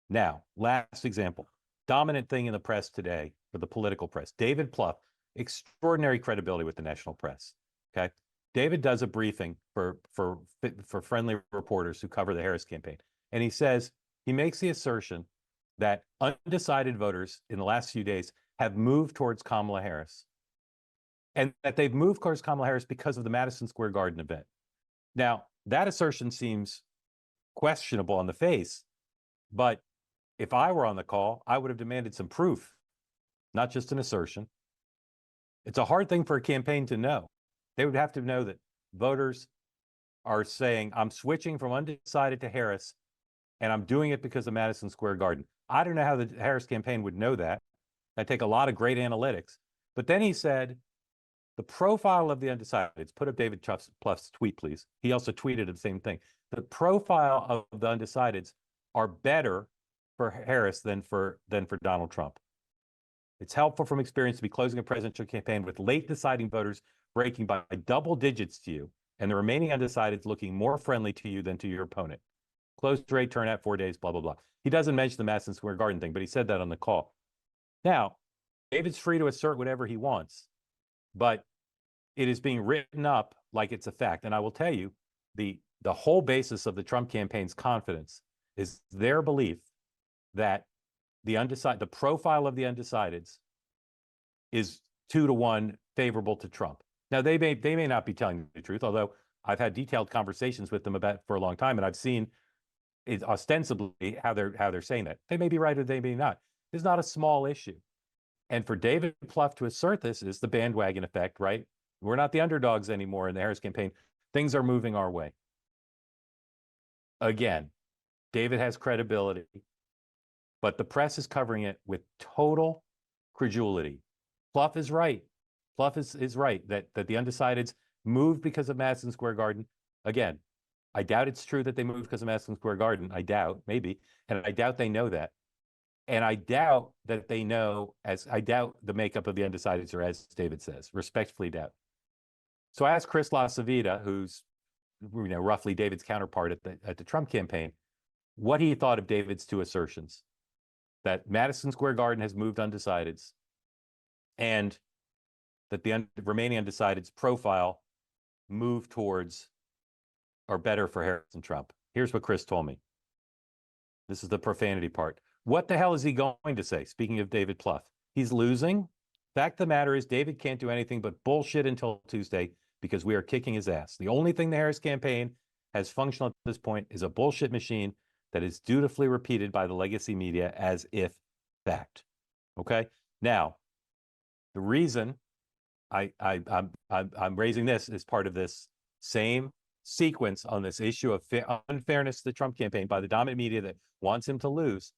Now, last example, dominant thing in the press today, for the political press, David Plouffe, extraordinary credibility with the national press. Okay. David does a briefing for friendly reporters who cover the Harris campaign. And he makes the assertion that undecided voters in the last few days have moved towards Kamala Harris, and that they've moved towards Kamala Harris because of the Madison Square Garden event. Now, that assertion seems questionable on the face, but if I were on the call, I would have demanded some proof, not just an assertion. It's a hard thing for a campaign to know. They would have to know that voters are saying, I'm switching from undecided to Harris, and I'm doing it because of Madison Square Garden. I don't know how the Harris campaign would know that. That'd take a lot of great analytics. But then he said, the profile of the undecideds, put up David Plouffe's tweet, please. He also tweeted the same thing. The profile of the undecideds are better for Harris than for Donald Trump. It's helpful from experience to be closing a presidential campaign with late deciding voters breaking by double digits to you, and the remaining undecideds looking more friendly to you than to your opponent. Close rate turnout 4 days, blah, blah, blah. He doesn't mention the Madison Square Garden thing, but he said that on the call. Now, David's free to assert whatever he wants, but it is being written up like it's a fact. And I will tell you, the whole basis of the Trump campaign's confidence is their belief that the profile of the undecideds is 2-to-1 favorable to Trump. Now, they may not be telling the truth, although I've had detailed conversations with them about it for a long time, and I've seen it ostensibly how they're saying that. They may be right or they may not. It's not a small issue. And for David Plouffe to assert this is the bandwagon effect, right? We're not the underdogs anymore in the Harris campaign. Things are moving our way. Again, David has credibility, but the press is covering it with total credulity. Plouffe is right. Plouffe is right that the undecideds moved because of Madison Square Garden. Again, I doubt it's true that they moved because of Madison Square Garden. I doubt, maybe. And I doubt they know that. And I doubt that they know, I doubt the makeup of the undecideds, or as David says, respectfully doubt. So I asked Chris LaCivita, who's roughly David's counterpart at the Trump campaign, what he thought of David's two assertions, that Madison Square Garden has moved undecideds, and that the remaining undecideds profile move towards or better for Harris and Trump. Here's what Chris told me. This is the profanity part. What the hell is he going to say? Speaking of David Plouffe, he's losing. Fact of the matter is, David can't do anything but bullshit until Tuesday because we are kicking his ass. The only thing the Harris campaign has functional at this point is a bullshit machine that is dutifully repeated by the legacy media as if fact. Okay. Now, the reason I'm raising this as part of this same sequence on this issue of unfairness to the Trump campaign by the dominant media that wants him to lose